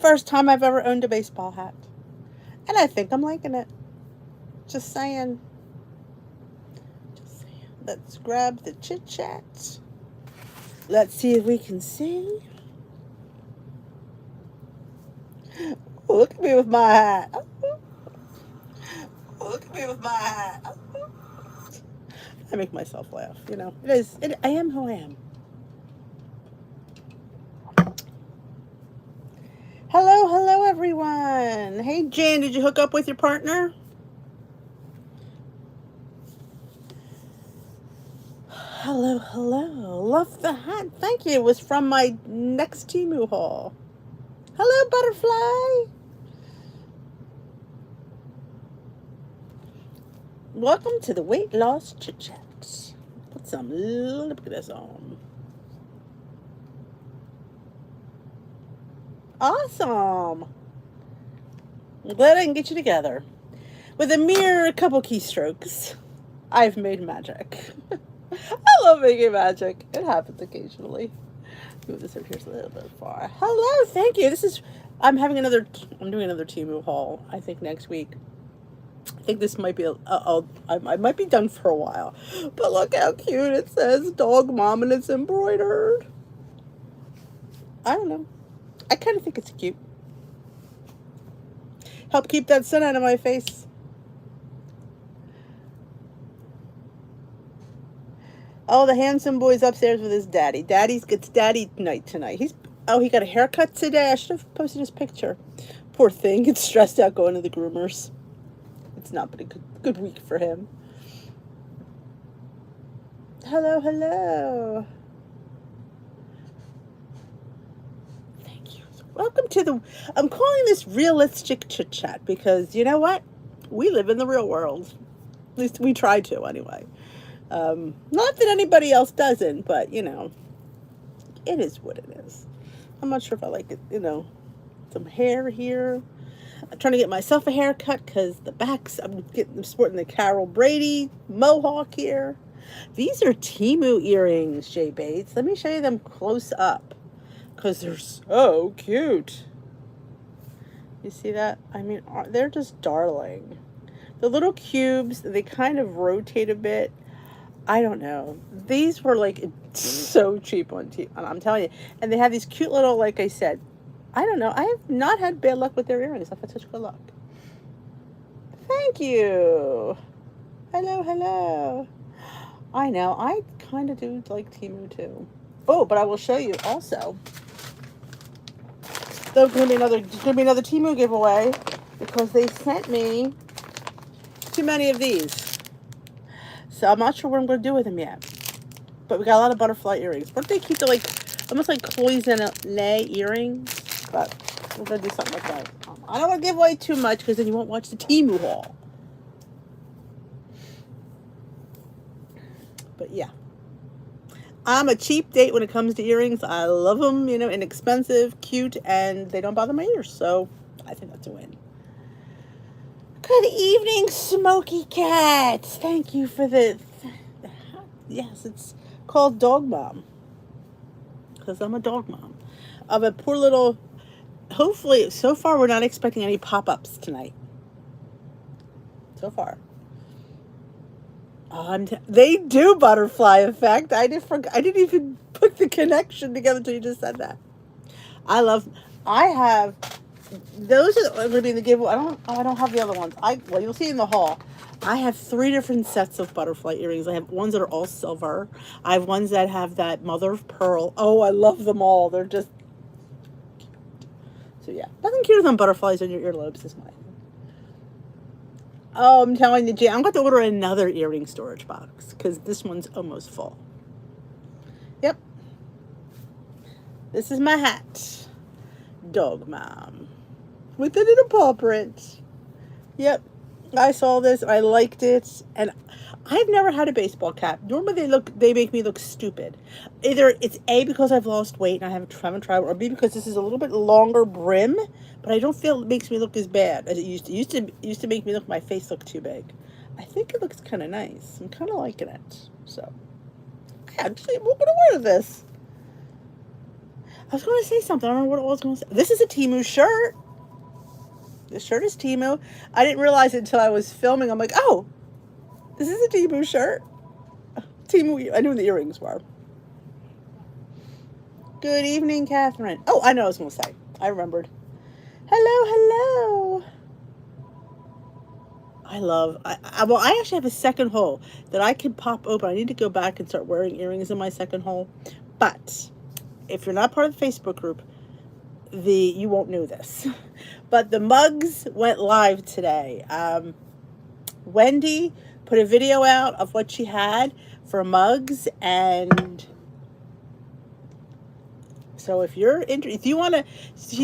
first time I've ever owned a baseball hat. And I think I'm liking it. Just saying. Just saying. Let's grab the chit chat. Let's see if we can see. Look at me with my hat. Look at me with my hat. I make myself laugh, you know. I am who I am. Hello, everyone. Hey, Jan, did you hook up with your partner? Hello. Love the hat. Thank you. It was from my next Temu haul. Hello, butterfly. Welcome to the weight loss chit chat. Put some lip gloss on. Awesome. I'm glad I can get you together. With a mere couple keystrokes, I've made magic. I love making magic. It happens occasionally. Move this over here a little bit far. Hello, thank you. I'm doing another Temu haul, I think, next week. I think this might be I might be done for a while. But look how cute it says Dog Mom and it's embroidered. I don't know. I kind of think it's cute. Help keep that sun out of my face. Oh, the handsome boy's upstairs with his daddy. It's daddy night tonight. He got a haircut today. I should have posted his picture. Poor thing. Gets stressed out going to the groomers. It's not been a good week for him. Hello. Thank you. Welcome to I'm calling this realistic chit chat because you know what? We live in the real world. At least we try to anyway. Not that anybody else doesn't, but, you know, it is what it is. I'm not sure if I like it, you know, some hair here. I'm trying to get myself a haircut because I'm sporting the Carol Brady mohawk here. These are Temu earrings, Jay Bates. Let me show you them close up because they're so cute. You see that? I mean, they're just darling. The little cubes, they kind of rotate a bit. I don't know. These were like so cheap on Temu. I'm telling you. And they have these cute little, like I said, I don't know. I have not had bad luck with their earrings. I've had such good luck. Thank you. Hello. I know. I kind of do like Temu too. Oh, but I will show you also. There's going to be another Temu giveaway because they sent me too many of these. So I'm not sure what I'm going to do with them yet. But we got a lot of butterfly earrings. What do they keep? They're like almost like cloisonne earrings. But we're going to do something like that. I don't want to give away too much because then you won't watch the Temu haul. But yeah. I'm a cheap date when it comes to earrings. I love them, you know, inexpensive, cute, and they don't bother my ears. So I think that's a win. Good evening, Smoky Cat. Thank you for the yes, it's called Dog Mom. Because I'm a dog mom. Of a poor little, hopefully, so far we're not expecting any pop-ups tonight. So far. They do butterfly effect. I didn't even put the connection together until you just said that. Those are going to be in the giveaway. I don't have the other ones. Well, you'll see in the haul. I have 3 different sets of butterfly earrings. I have ones that are all silver. I have ones that have that mother of pearl. Oh, I love them all. They're just cute. So yeah, nothing cuter than butterflies on your earlobes is mine. Oh, I'm telling you, Jay, I'm going to order another earring storage box because this one's almost full. Yep. This is my hat. Dog Mom. With a little paw print. Yep. I saw this. I liked it. And I've never had a baseball cap. Normally they make me look stupid. Either it's A, because I've lost weight and I haven't tried, or B, because this is a little bit longer brim, but I don't feel it makes me look as bad as it used to. It used to make me my face look too big. I think it looks kind of nice. I'm kind of liking it. So, actually, I'm going to wear this. I was going to say something. I don't know what I was going to say. This is a Temu shirt. This shirt is Temu. I didn't realize it until I was filming. I'm like, oh, this is a Temu shirt. Temu. I knew the earrings were. Good evening, Catherine. Oh, I know what I was going to say. I remembered. Hello, hello. Well, I actually have a second hole that I can pop open. I need to go back and start wearing earrings in my second hole. But if you're not part of the Facebook group, you won't know this. But the mugs went live today. Wendy put a video out of what she had for mugs, and so if you're interested, if you want to,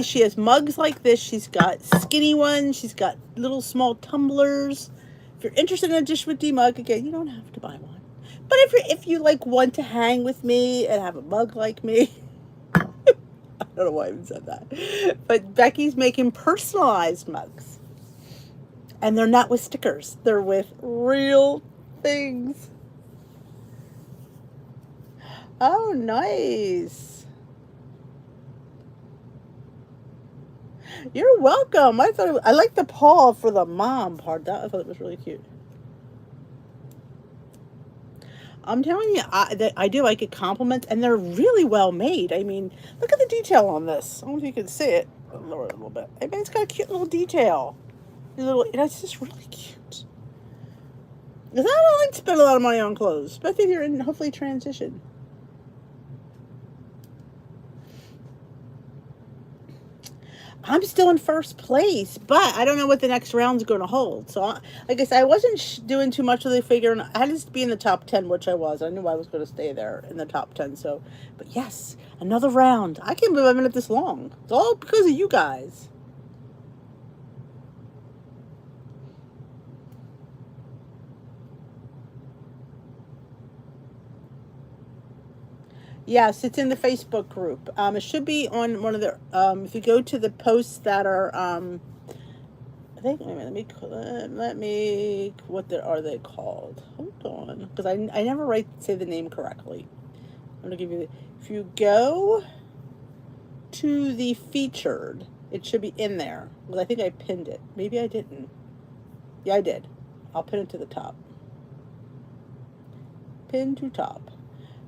she has mugs like this. She's got skinny ones. She's got little small tumblers. If you're interested in a Dish with D mug, again, you don't have to buy one. But if you like want to hang with me and have a mug like me, I don't know why I even said that. But Becky's making personalized mugs. And they're not with stickers. They're with real things. Oh, nice. You're welcome. I like the paw for the mom part. I thought it was really cute. I'm telling you, I do. I get compliments, and they're really well made. I mean, look at the detail on this. I don't know if you can see it. I'll lower it a little bit. I mean, it's got a cute little detail. It's just really cute. Because I don't like to spend a lot of money on clothes, especially if you're in hopefully transition. I'm still in first place, but I don't know what the next round's going to hold. So, like I said, I wasn't doing too much with the figure, and I had to be in the top 10, which I was. I knew I was going to stay there in the top 10. So, but yes, another round. I can't believe I've been at this long. It's all because of you guys. Yes, it's in the Facebook group. It should be on one of the, if you go to the posts that are, I think, wait a minute, let me, are they called? Hold on, because I never say the name correctly. I'm going to give you, if you go to the featured, it should be in there, because I think I pinned it. Maybe I didn't. Yeah, I did. I'll pin it to the top. Pin to top.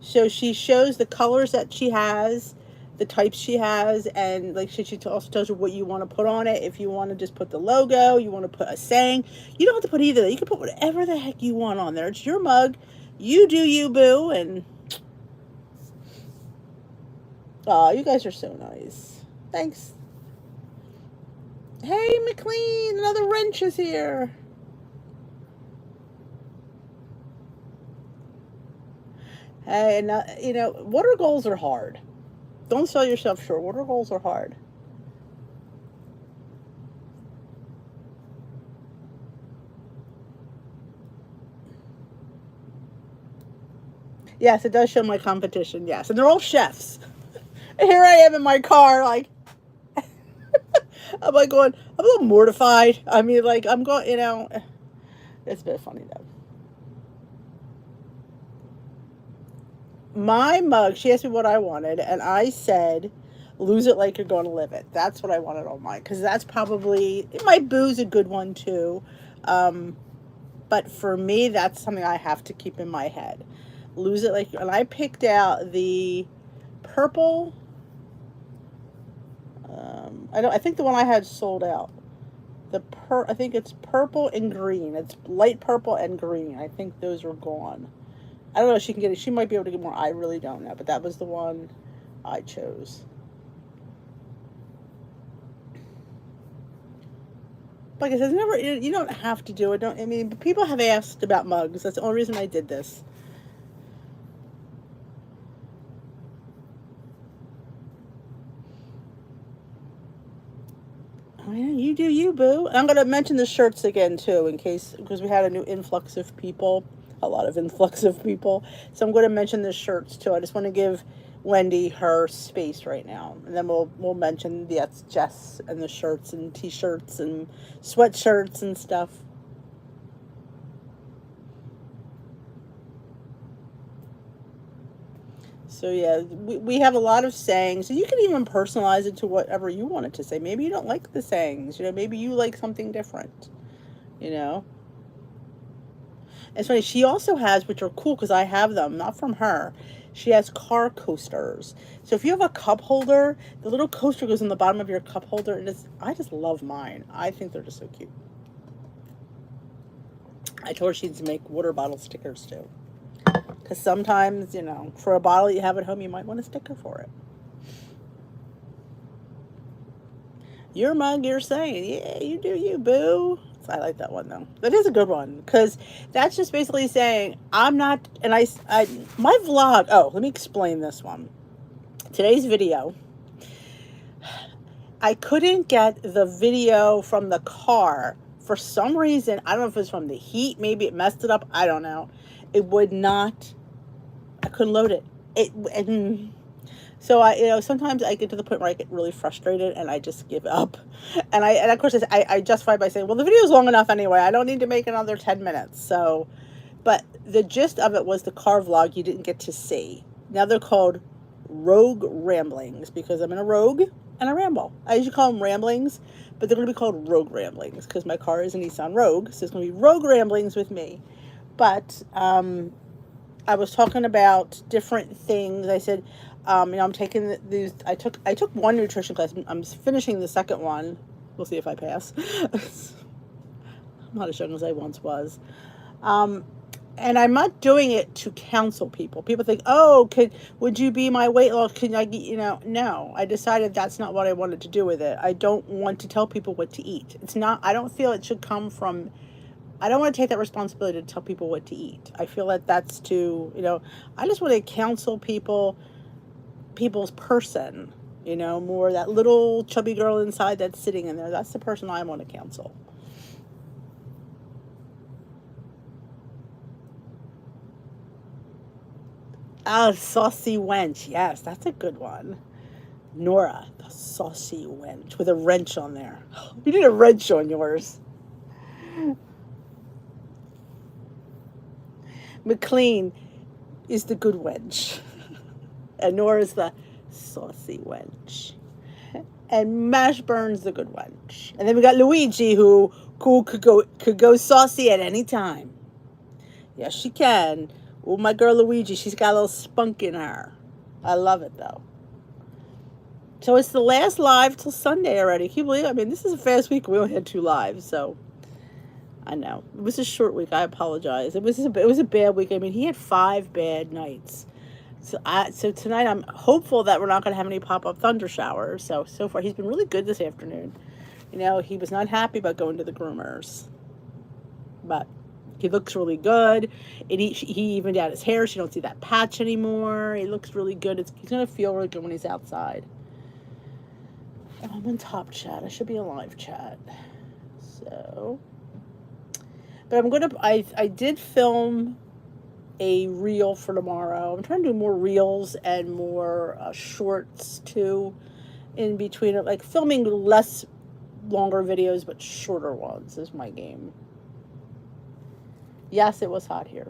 So she shows the colors that she has, the types she has, and like she also tells you what you want to put on it. If you want to just put the logo, you want to put a saying, you don't have to put either. You can put whatever the heck you want on there. It's your mug. You do you, boo. And oh, you guys are so nice. Thanks. Hey, McLean, another wrench is here. Hey, and water goals are hard. Don't sell yourself short. Water goals are hard. Yes, it does show my competition. Yes, and they're all chefs. Here I am in my car, like I'm like going. I'm a little mortified. I mean, like I'm going. It's a bit funny though. My mug, she asked me what I wanted, and I said, lose it like you're going to live it. That's what I wanted on mine, because that's probably, my boo's a good one too. But for me, that's something I have to keep in my head. Lose it like, and I picked out the purple, I think the one I had sold out. I think it's purple and green. It's light purple and green. I think those are gone. I don't know if she can get it. She might be able to get more. I really don't know. But that was the one I chose. Like I said, you don't have to do it. People have asked about mugs. That's the only reason I did this. Oh, yeah, you do you, boo. I'm going to mention the shirts again, too, because we had a new influx of people. A lot of influx of people. So I'm going to mention the shirts, too. I just want to give Wendy her space right now. And then we'll mention, yes, Jess and the shirts and T-shirts and sweatshirts and stuff. So yeah, we have a lot of sayings, and you can even personalize it to whatever you want it to say. Maybe you don't like the sayings, maybe you like something different, you know. It's funny, she also has, which are cool because I have them, not from her. She has car coasters. So if you have a cup holder, the little coaster goes in the bottom of your cup holder, and I just love mine. I think they're just so cute. I told her she needs to make water bottle stickers too. Because sometimes, for a bottle you have at home, you might want a sticker for it. Your mug, you're saying, yeah, you do you, boo. So I like that one, though. That is a good one, because that's just basically saying, I'm not, and my vlog, let me explain this one. Today's video, I couldn't get the video from the car. For some reason, I don't know if it's from the heat, maybe it messed it up, I don't know. It would not, I couldn't load it. So sometimes I get to the point where I get really frustrated and I just give up. And of course I justify by saying, well, the video is long enough anyway. I don't need to make another 10 minutes. So, but the gist of it was the car vlog you didn't get to see. Now they're called Rogue Ramblings because I'm in a Rogue and I ramble. I usually call them Ramblings, but they're going to be called Rogue Ramblings because my car is a Nissan Rogue. So it's going to be Rogue Ramblings with me. But I was talking about different things. I said, I'm taking these. I took one nutrition class. I'm finishing the second one. We'll see if I pass. I'm not as young as I once was. And I'm not doing it to counsel people. People think, oh, would you be my weight loss? Can I get, no. I decided that's not what I wanted to do with it. I don't want to tell people what to eat. It's not, I don't feel it should come from, I don't want to take that responsibility to tell people what to eat. I feel that that's too, I just want to counsel people's person, more that little chubby girl inside that's sitting in there. That's the person I want to counsel. Ah, saucy wench. Yes, that's a good one. Nora, the saucy wench with a wrench on there. You need a wrench on yours. McLean is the good wench. And Nora's the saucy wench. And Mashburn's the good wench. And then we got Luigi, who could go saucy at any time. Yes, she can. Oh, my girl Luigi, she's got a little spunk in her. I love it, though. So it's the last live till Sunday already. Can you believe it? I mean, this is a fast week. We only had 2 lives, so I know. It was a short week. I apologize. It was a bad week. I mean, he had 5 bad nights. So tonight I'm hopeful that we're not going to have any pop-up thunder showers. So far he's been really good this afternoon. He was not happy about going to the groomers, but he looks really good. He evened out his hair. So you don't see that patch anymore. He looks really good. He's going to feel really good when he's outside. Oh, I'm in top chat. I should be in live chat. So, but I did film a reel for tomorrow. I'm trying to do more reels and more shorts too in between it, like filming less longer videos but shorter ones is my game. Yes, it was hot here.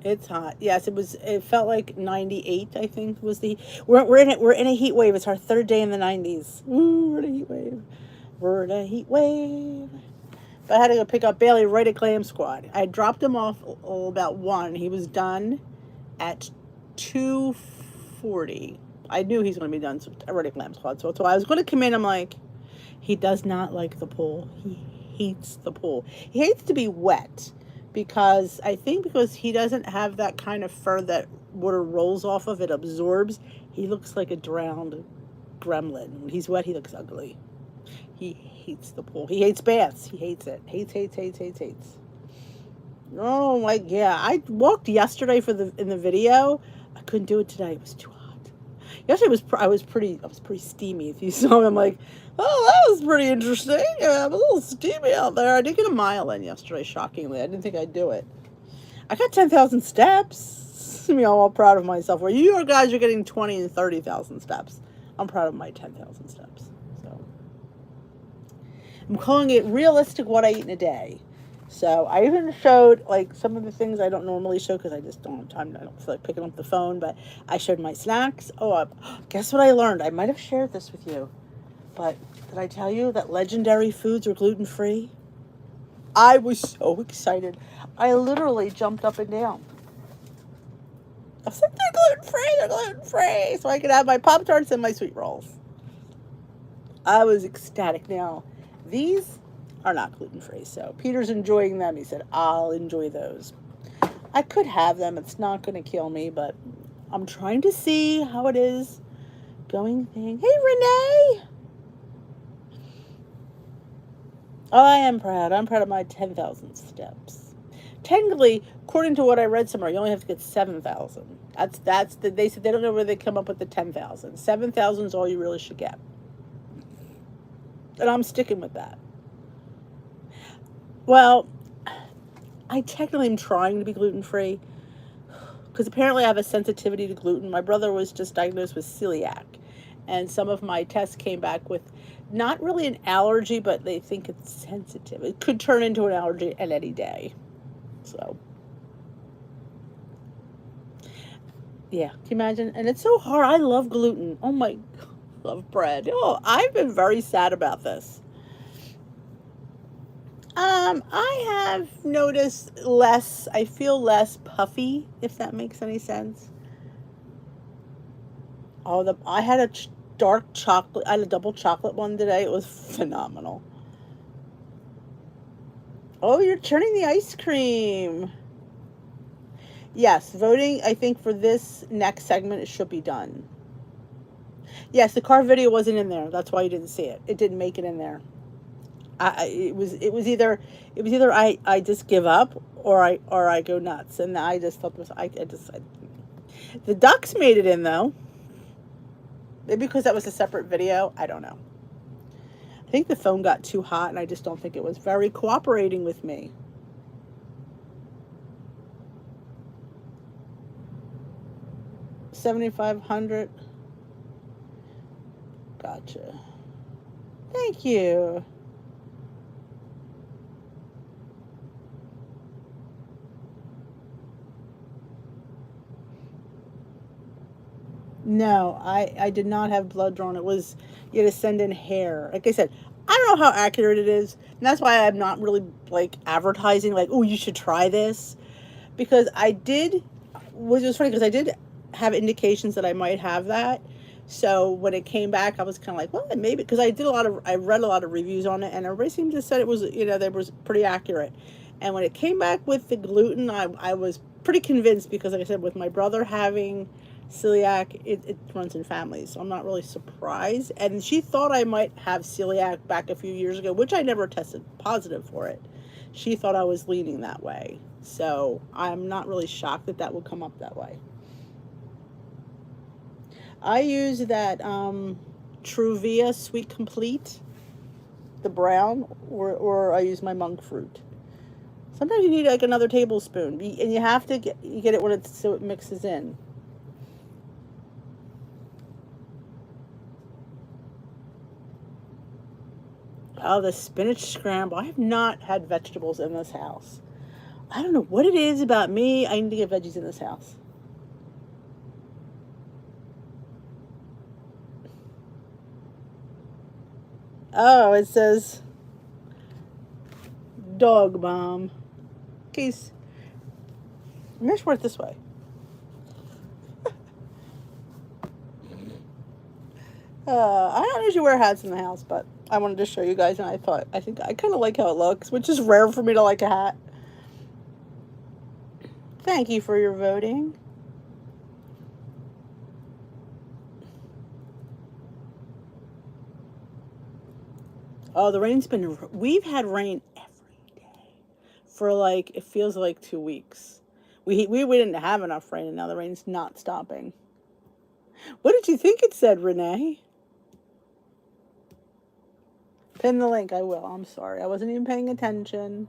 It's hot. Yes, it felt like 98, I think was we're in a heat wave. It's our 3rd day in the 90s. Ooh, we're in a heat wave. We're in a heat wave. But I had to go pick up Bailey right at Glam Squad. I dropped him off about 1. He was done at 2:40. I knew he's going to be done right at Glam Squad. So I was going to come in. I'm like, he does not like the pool. He hates the pool. He hates to be wet because he doesn't have that kind of fur that water rolls off of. It absorbs. He looks like a drowned gremlin. When he's wet, he looks ugly. He hates the pool. He hates baths. He hates it. Hates. Oh my, yeah. I walked yesterday in the video. I couldn't do it today. It was too hot. Yesterday I was pretty steamy. If you saw me, I'm like, oh, that was pretty interesting. Yeah, I'm a little steamy out there. I did get a mile in yesterday, shockingly. I didn't think I'd do it. I got 10,000 steps. I'm all proud of myself. Where you guys are getting 20 and 30,000 steps. I'm proud of my 10,000 steps. So I'm calling it realistic what I eat in a day. So I even showed like some of the things I don't normally show because I just don't have time. I don't feel like picking up the phone. But I showed my snacks. Oh, guess what I learned? I might have shared this with you, but did I tell you that Legendary Foods are gluten free? I was so excited. I literally jumped up and down. I was like, they're gluten free. They're gluten free, so I could have my Pop Tarts and my sweet rolls. I was ecstatic. Now, these are not gluten free, so Peter's enjoying them. He said, I'll enjoy those. I could have them. It's not going to kill me, but I'm trying to see how it is going thing. Hey, Renee! Oh, I am proud. I'm proud of my 10,000 steps. Technically, according to what I read somewhere, you only have to get 7,000. They said they don't know where they come up with the 10,000. 7,000 is all you really should get. And I'm sticking with that. Well, I technically am trying to be gluten-free because apparently I have a sensitivity to gluten. My brother was just diagnosed with celiac, and some of my tests came back with not really an allergy, but they think it's sensitive. It could turn into an allergy at any day. So, yeah, can you imagine? And it's so hard. I love gluten. Oh my, love bread. Oh, I've been very sad about this. I have noticed less, I feel less puffy, if that makes any sense. Oh, I had a dark chocolate, I had a double chocolate one today. It was phenomenal. Oh, you're churning the ice cream. Yes, voting, I think for this next segment, it should be done. Yes, the car video wasn't in there. That's why you didn't see it. It didn't make it in there. It was either I just give up or I go nuts, and I just thought this the ducks made it in though. Maybe because that was a separate video. I don't know. I think the phone got too hot, and I just don't think it was very cooperating with me. $7,500. Gotcha. Thank you. No, I did not have blood drawn. It was you had to send in hair. Like I said, I don't know how accurate it is, and that's why I'm not really like advertising. Like, oh, you should try this, because I did. Which was funny because I did have indications that I might have that. So when it came back, I was kind of like, well, maybe because I read a lot of reviews on it, and everybody seemed to said it was, that was pretty accurate. And when it came back with the gluten, I was pretty convinced because, like I said, with my brother having celiac, it runs in families, so I'm not really surprised. And she thought I might have celiac back a few years ago, which I never tested positive for it. She thought I was leaning that way, so I'm not really shocked that that would come up that way. I use that Truvia Sweet Complete, the brown, or I use my monk fruit. Sometimes you need like another tablespoon, and you have to get it when it's so it mixes in. Oh, the spinach scramble. I have not had vegetables in this house. I don't know what it is about me. I need to get veggies in this house. Oh, it says dog bomb. Case. Maybe worth this way. I don't usually wear hats in the house, but I wanted to show you guys, and I think I kind of like how it looks, which is rare for me to like a hat. Thank you for your voting. Oh, we've had rain every day for like, it feels like 2 weeks. We didn't have enough rain, and now the rain's not stopping. What did you think it said, Renee? Pin the link, I will. I'm sorry. I wasn't even paying attention.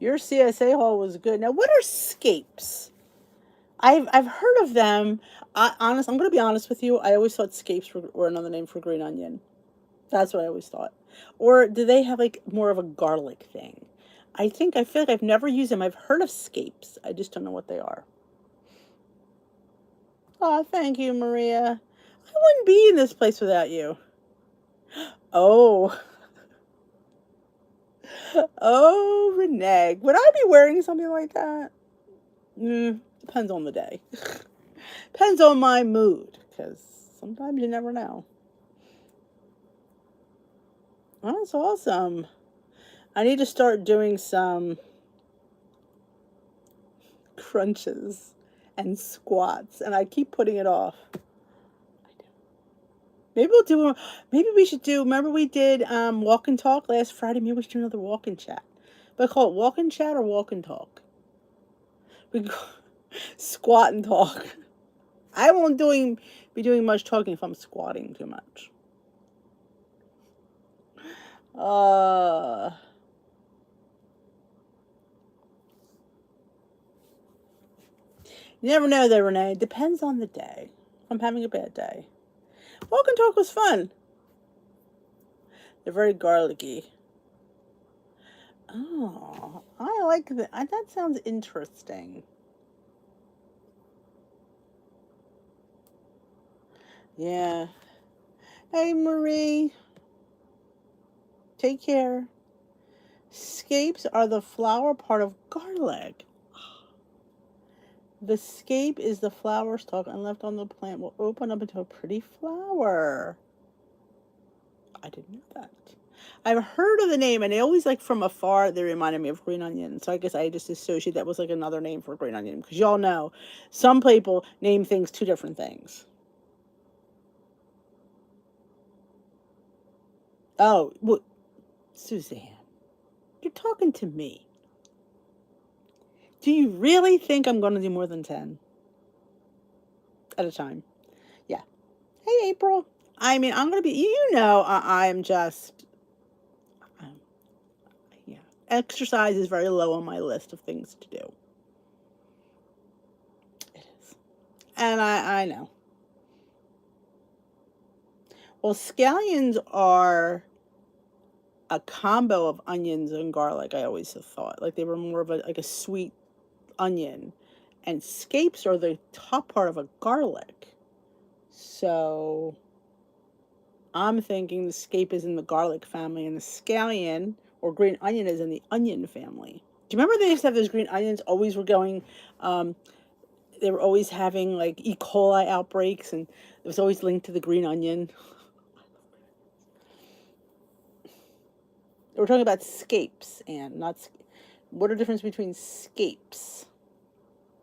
Your CSA haul was good. Now, what are scapes? I've heard of them. I'm going to be honest with you. I always thought scapes were another name for green onion. That's what I always thought. Or do they have like more of a garlic thing? I feel like I've never used them. I've heard of scapes. I just don't know what they are. Oh, thank you, Maria. I wouldn't be in this place without you. Oh, oh, Renee. Would I be wearing something like that? Depends on the day. Depends on my mood, because sometimes you never know. Oh, that's awesome. I need to start doing some crunches and squats, and I keep putting it off. Maybe we'll do. Maybe we should do. Remember we did walk and talk last Friday. Maybe we should do another walk and chat. But call it walk and chat or walk and talk. We go, squat and talk. I won't be doing much talking if I'm squatting too much. You never know though, Renee. Depends on the day. If I'm having a bad day. Walk and talk was fun. They're very garlicky. Oh, I like that. That sounds interesting. Yeah. Hey, Marie. Take care. Scapes are the flower part of garlic. The scape is the flower stalk and left on the plant will open up into a pretty flower. I didn't know that. I've heard of the name, and they always, like, from afar, they reminded me of green onion. So I guess I just associate that was, like, another name for green onion. Because y'all know, some people name things two different things. Oh, well, Suzanne, you're talking to me. Do you really think I'm going to do more than 10 at a time? Yeah. Hey, April. I mean, I'm going to be, I'm just, yeah. Exercise is very low on my list of things to do. It is. And I know. Well, scallions are a combo of onions and garlic, I always have thought. Like they were more of a sweet onion. And scapes are the top part of a garlic. So I'm thinking the scape is in the garlic family and the scallion or green onion is in the onion family. Do you remember they used to have those green onions always were going, they were always having like E. coli outbreaks and it was always linked to the green onion. We're talking about scapes and not, what are the difference between scapes?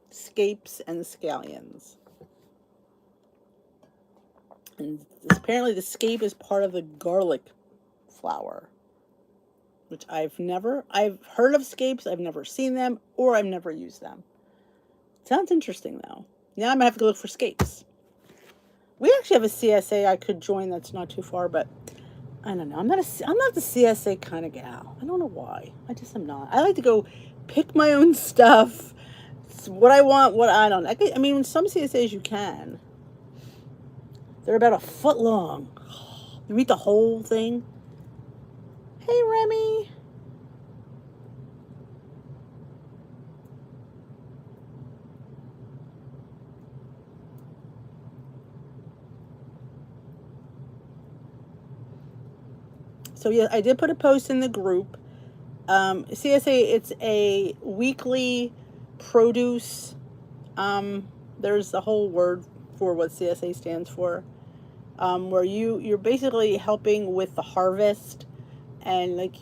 Scapes and scallions. And apparently the scape is part of the garlic flower, which I've heard of scapes, I've never seen them, or I've never used them. Sounds interesting though. Now I'm gonna have to go look for scapes. We actually have a CSA I could join that's not too far, but I don't know. I'm not the CSA kind of gal. I don't know why. I just am not. I like to go pick my own stuff. It's what I want, what I don't. I mean, in some CSAs you can. They're about a foot long. You read the whole thing. Hey, Remy. So yeah, I did put a post in the group. CSA, it's a weekly produce. There's the whole word for what CSA stands for. Where you're basically helping with the harvest, and like I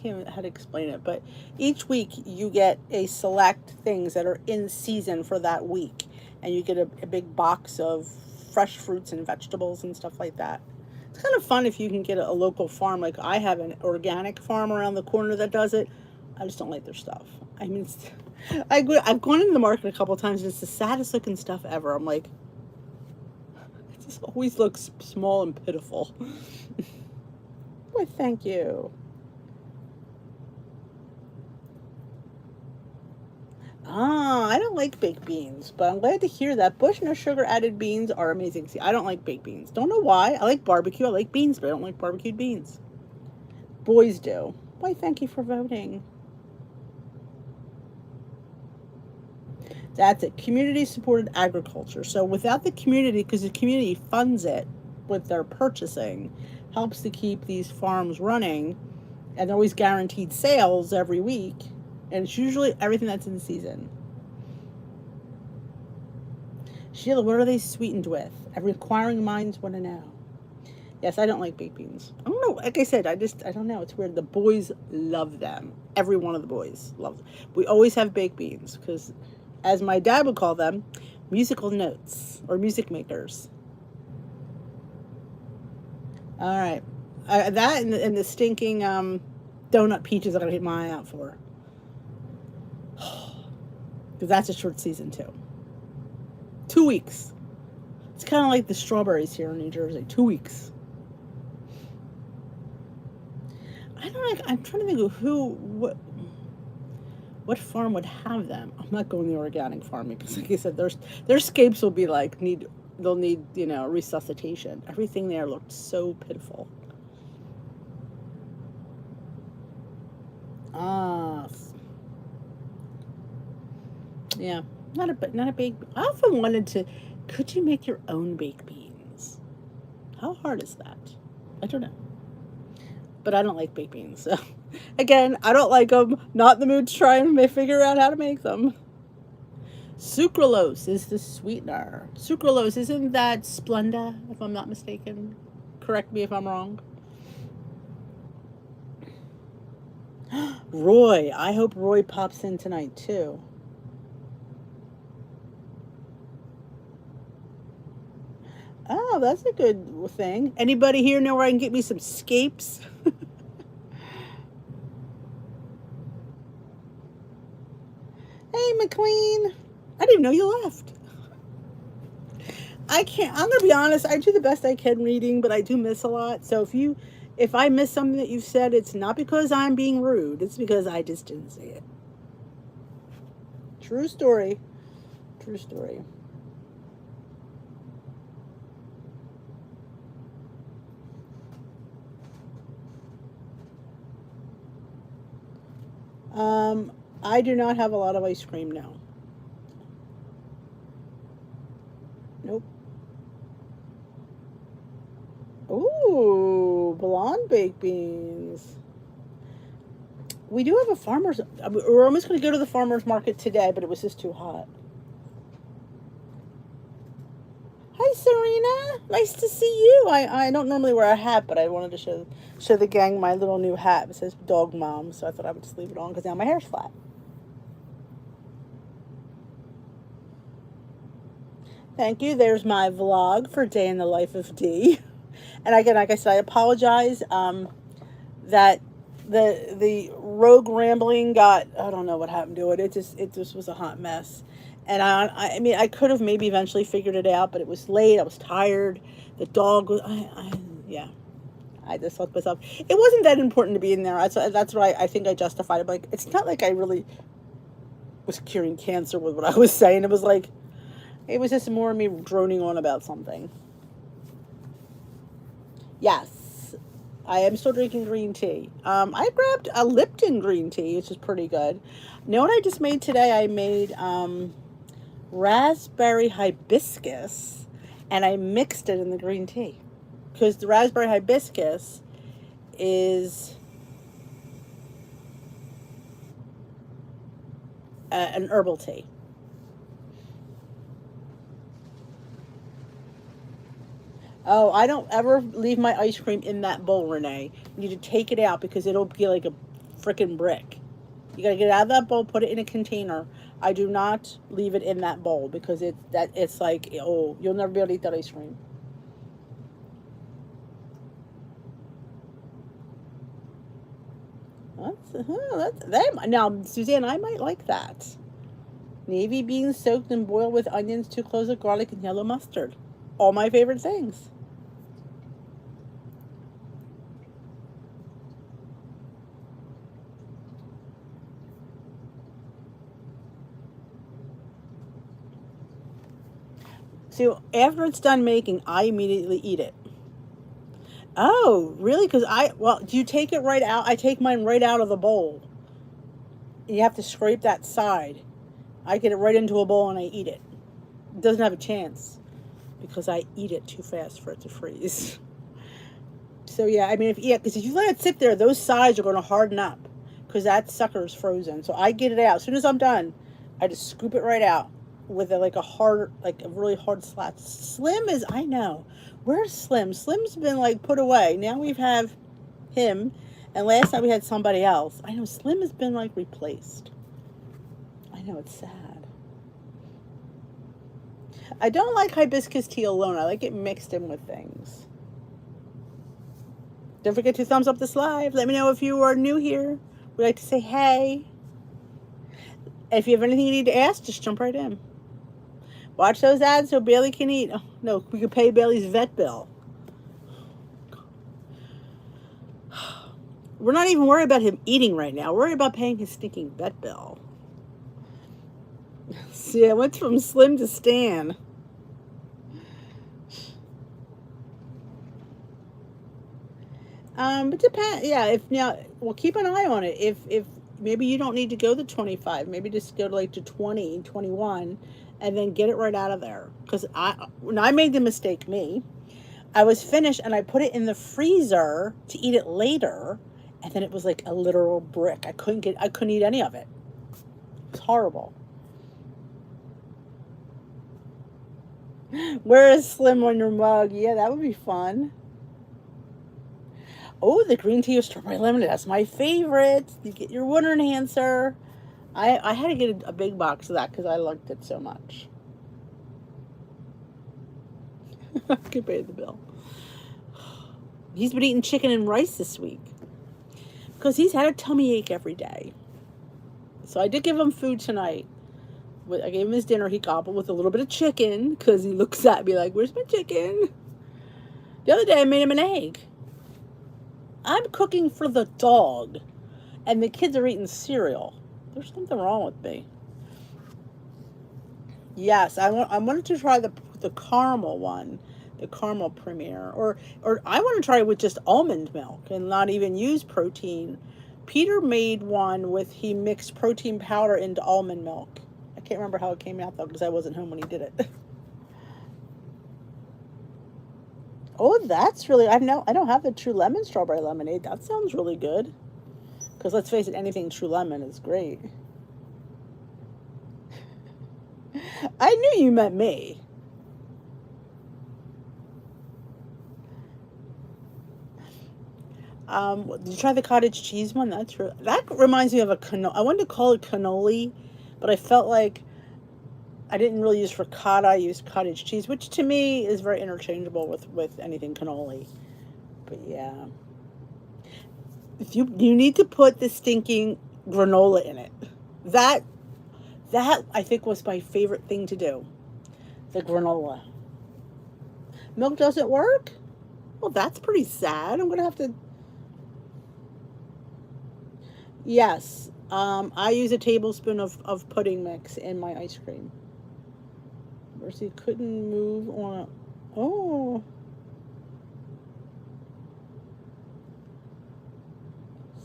can't even how to explain it, but each week you get a select things that are in season for that week, and you get a big box of fresh fruits and vegetables and stuff like that. It's kind of fun if you can get a local farm. Like I have an organic farm around the corner that does it. I just don't like their stuff. I mean, I've gone into the market a couple of times and it's the saddest looking stuff ever. I'm like, it just always looks small and pitiful. Why, thank you. Ah, I don't like baked beans, but I'm glad to hear that. Bush no sugar added beans are amazing. See, I don't like baked beans. Don't know why. I like barbecue. I like beans, but I don't like barbecued beans. Boys do. Why, thank you for voting. That's it. Community supported agriculture. So without the community, because the community funds it with their purchasing, helps to keep these farms running, and they're always guaranteed sales every week. And it's usually everything that's in season. Sheila, what are they sweetened with? Every inquiring minds want to know. Yes, I don't like baked beans. I don't know. Like I said, I don't know. It's weird. The boys love them. Every one of the boys loves them. We always have baked beans because, as my dad would call them, musical notes or music makers. All right. That and the stinking donut peaches I'm going to keep my eye out for. Because that's a short season, too. 2 weeks. It's kind of like the strawberries here in New Jersey. 2 weeks. I don't like. I'm trying to think of what farm would have them. I'm not going the organic farm because, like I said, their scapes will be like they'll need resuscitation. Everything there looked so pitiful. Ah, yeah, not a baked. I often wanted to. Could you make your own baked beans? How hard is that? I don't know. But I don't like baked beans. So, again, I don't like them. Not in the mood to try and figure out how to make them. Sucralose is the sweetener. Sucralose, isn't that Splenda, if I'm not mistaken? Correct me if I'm wrong. Roy, I hope Roy pops in tonight too. Oh, that's a good thing. Anybody here know where I can get me some scapes? Hey, McQueen. I didn't even know you left. I can't. I'm gonna be honest. I do the best I can reading, but I do miss a lot. So if I miss something that you've said, it's not because I'm being rude. It's because I just didn't see it. True story. True story. I do not have a lot of ice cream now. Nope. Ooh, blonde baked beans. We do have a farmer's. We're almost going to go to the farmer's market today, but it was just too hot. Hi, Serena. Nice to see you. I don't normally wear a hat, but I wanted to show the gang my little new hat. It says Dog Mom, so I thought I would just leave it on because now my hair's flat. Thank you. There's my vlog for Day in the Life of D. And again, like I said, I apologize that the rogue rambling got, I don't know what happened to it. It just was a hot mess. And I mean, I could have maybe eventually figured it out, but it was late. I was tired. The dog was, yeah. I just thought to myself, it wasn't that important to be in there. That's why I think I justified it. Like, it's not like I really was curing cancer with what I was saying. It was just more of me droning on about something. Yes, I am still drinking green tea. I grabbed a Lipton green tea, which is pretty good. You know what I just made today? I made raspberry hibiscus, and I mixed it in the green tea. Because the raspberry hibiscus is an herbal tea. Oh, I don't ever leave my ice cream in that bowl, Renee. You need to take it out because it'll be like a freaking brick. You gotta get it out of that bowl, put it in a container. I do not leave it in that bowl because it's like, oh, you'll never be able to eat that ice cream. Now, Suzanne, I might like that. Navy beans soaked and boiled with onions, 2 cloves of garlic, and yellow mustard. All my favorite things. So after it's done making, I immediately eat it. Oh, really? Because well, do you take it right out? I take mine right out of the bowl. You have to scrape that side. I get it right into a bowl and I eat it. It doesn't have a chance because I eat it too fast for it to freeze. So yeah, I mean, because if you let it sit there, those sides are going to harden up because that sucker is frozen. So I get it out as soon as I'm done. I just scoop it right out with a really hard slat. Slim is, I know. Where's Slim? Slim's been like put away. Now we have him, and last time we had somebody else. I know Slim has been like replaced. I know, it's sad. I don't like hibiscus tea alone. I like it mixed in with things. Don't forget to thumbs up this live. Let me know if you are new here. We'd like to say hey. And if you have anything you need to ask, just jump right in. Watch those ads so Bailey can eat. Oh, no, we could pay Bailey's vet bill. We're not even worried about him eating right now. We're worried about paying his stinking vet bill. See, I went from Slim to Stan. It depends. Yeah, well, keep an eye on it. If maybe you don't need to go to 25, maybe just go to like to 20, 21, and then get it right out of there. Because when I made the mistake, I was finished and I put it in the freezer to eat it later, and then it was like a literal brick. I couldn't eat any of it. It was horrible. Where is Slim on your mug? Yeah, that would be fun. Oh, the green tea with strawberry lemonade. That's my favorite. You get your water enhancer. I had to get a big box of that because I liked it so much. I could pay the bill. He's been eating chicken and rice this week because he's had a tummy ache every day. So I did give him food tonight. I gave him his dinner. He gobbled with a little bit of chicken because he looks at me like, where's my chicken? The other day I made him an egg. I'm cooking for the dog, and the kids are eating cereal. There's something wrong with me. Yes, I wanted to try the caramel one, the caramel premier, or I want to try it with just almond milk and not even use protein. Peter made one he mixed protein powder into almond milk. I can't remember how it came out though because I wasn't home when he did it. Oh, that's really, I don't have the True Lemon strawberry lemonade. That sounds really good. Because let's face it, anything True Lemon is great. I knew you meant me. Did you try the cottage cheese one? That reminds me of a cannoli. I wanted to call it cannoli, but I felt like I didn't really use ricotta. I used cottage cheese, which to me is very interchangeable with anything cannoli. But yeah. If you need to put the stinking granola in it. That I think was my favorite thing to do. The granola. Milk doesn't work? Well, that's pretty sad. I'm going to have to... Yes. I use a tablespoon of pudding mix in my ice cream. Mercy couldn't move on a... Oh.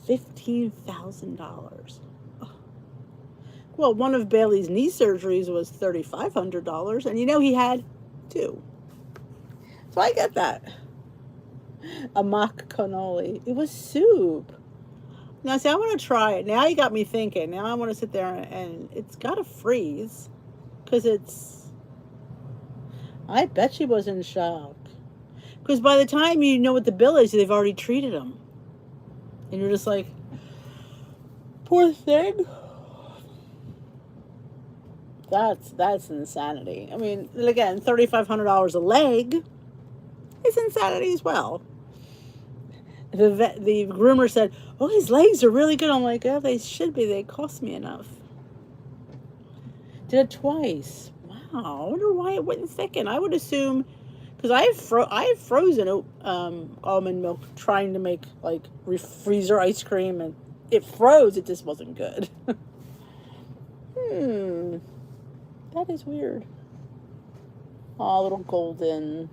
$15,000. Oh. Well, one of Bailey's knee surgeries was $3,500, and he had 2. So I get that. A mock cannoli. It was soup. Now, see, I want to try it. Now you got me thinking. Now I want to sit there and it's got to freeze because I bet she was in shock. Because by the time you know what the bill is, they've already treated him. And you're just like, poor thing. That's insanity. I mean, again, $3,500 a leg is insanity as well. The groomer said, oh, his legs are really good. I'm like, oh, they should be. They cost me enough. Did it twice. Wow. I wonder why it wouldn't thicken. I would assume, because I have frozen almond milk trying to make like freezer ice cream, and it froze. It just wasn't good. That is weird. Oh, little golden.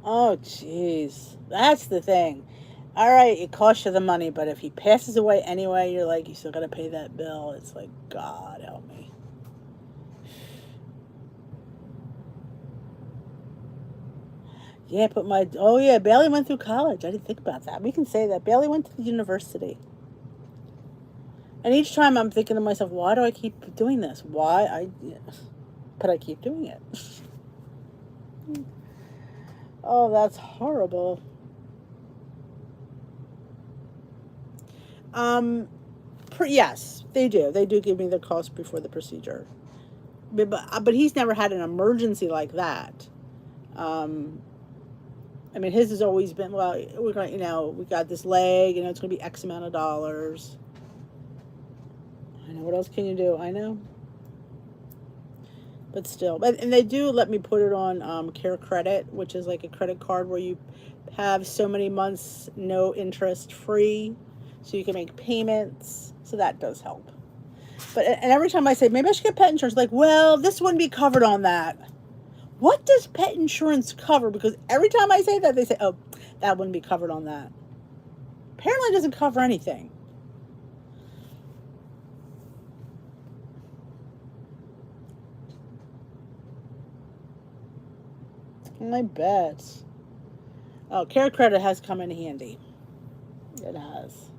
Oh, jeez. That's the thing. All right, it costs you the money, but if he passes away anyway, you're like, you still got to pay that bill. It's like, God help me. Yeah, but oh yeah, Bailey went through college. I didn't think about that. We can say that. Bailey went to the university. And each time I'm thinking to myself, why do I keep doing this? Why? Yeah. But I keep doing it. Oh, that's horrible. Um, yes, they do. They do give me the cost before the procedure. But he's never had an emergency like that. Um, I mean, his has always been, well, we're going, we got this leg, it's going to be X amount of dollars. I know. What else can you do? I know. But still, and they do let me put it on Care Credit, which is like a credit card where you have so many months no interest free, so you can make payments. So that does help. But and every time I say maybe I should get pet insurance, like, well, this wouldn't be covered on that. What does pet insurance cover? Because every time I say that, they say, oh, that wouldn't be covered on that. Apparently, it doesn't cover anything. I bet. Oh, Care Credit has come in handy. It has.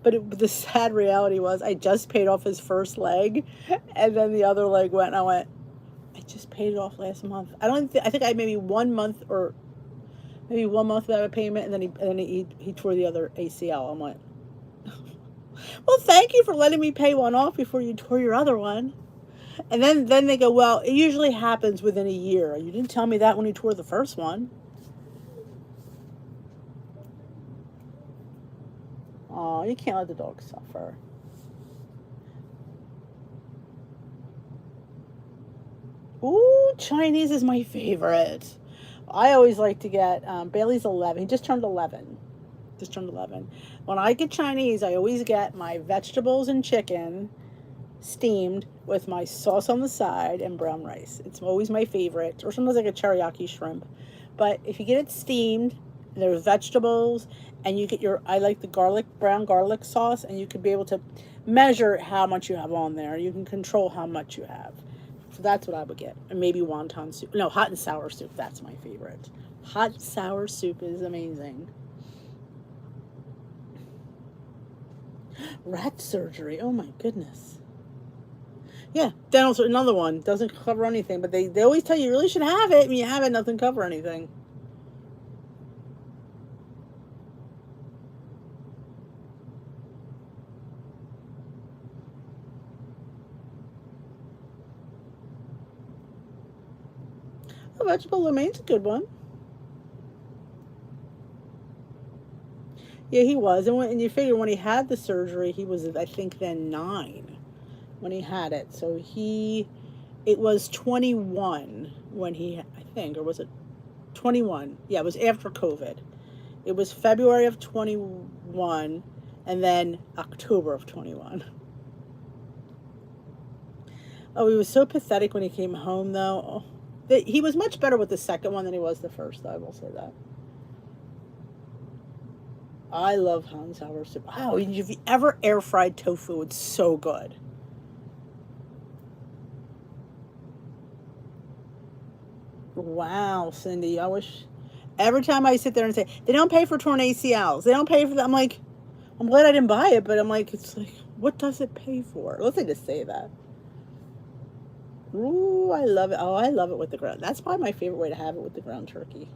But the sad reality was I just paid off his first leg, and then the other leg went, and I went, I just paid it off last month. I think I had maybe 1 month or maybe 1 month without a payment, and then he tore the other ACL. I'm like, well, thank you for letting me pay one off before you tore your other one. And then they go, well, it usually happens within a year. You didn't tell me that when you tore the first one. Oh, you can't let the dog suffer. Ooh, Chinese is my favorite. I always like to get Bailey's 11. He just turned 11. Just turned 11. When I get Chinese, I always get my vegetables and chicken steamed with my sauce on the side and brown rice. It's always my favorite. Or sometimes like a teriyaki shrimp. But if you get it steamed, there's vegetables, and you get I like the brown garlic sauce, and you could be able to measure how much you have on there. You can control how much you have. So that's what I would get. And maybe wonton soup. No, hot and sour soup. That's my favorite. Hot and sour soup is amazing. Rat surgery. Oh my goodness. Yeah, dental, another one. Doesn't cover anything, but they always tell you really should have it. When you have it, nothing cover anything. Oh, vegetable lo mein's a good one. Yeah, he was. And you figure when he had the surgery, he was, I think, then 9 when he had it. So it was 21 when I think, or was it 21? Yeah, it was after COVID. It was February of 21 and then October of 21. Oh, he was so pathetic when he came home, though. He was much better with the second one than he was the first, though, I will say that. I love hot and sour soup. Oh, if you ever air fried tofu, it's so good. Wow, Cindy, I wish every time I sit there and say, they don't pay for torn ACLs, they don't pay for that. I'm like, I'm glad I didn't buy it, but I'm like, it's like, what does it pay for? Let's say just say that. Ooh, I love it. Oh, I love it with the ground. That's probably my favorite way to have it with the ground turkey.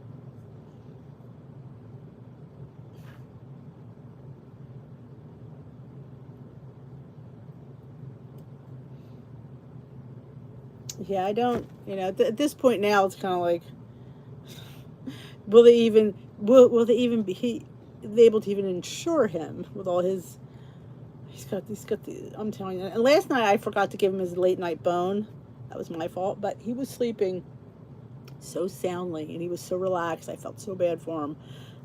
Yeah, I don't, at this point now, it's kind of like, will they even be able to even insure him with all his, he's got the, I'm telling you. And last night I forgot to give him his late night bone. That was my fault, but he was sleeping so soundly and he was so relaxed. I felt so bad for him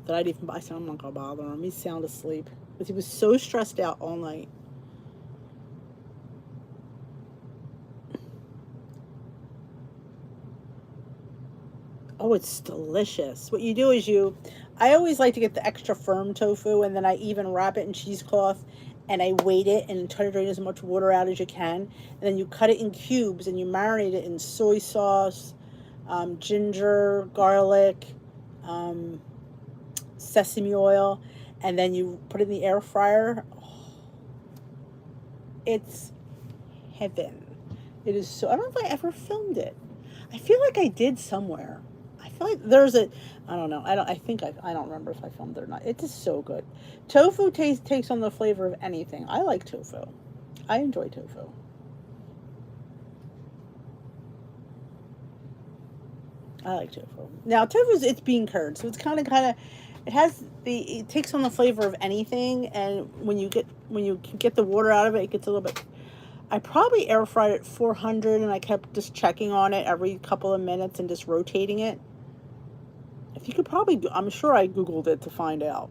that I said, I'm not gonna bother him. He's sound asleep because he was so stressed out all night. Oh, it's delicious. What you do is I always like to get the extra firm tofu, and then I even wrap it in cheesecloth, and I weight it and try to drain as much water out as you can. And then you cut it in cubes and you marinate it in soy sauce, ginger, garlic, um, sesame oil, and then you put it in the air fryer. Oh, it's heaven. It is so. I don't know if I ever filmed it. I feel like I did somewhere. I feel like there's a. I don't know. I don't. I think I don't remember if I filmed it or not. It's just so good. Tofu takes on the flavor of anything. I like tofu. I enjoy tofu. I like tofu. Now it's bean curd, so it's kind of it takes on the flavor of anything, and when you get the water out of it, it gets a little bit. I probably air fried it 400, and I kept just checking on it every couple of minutes and just rotating it. If you could probably, I'm sure I Googled it to find out.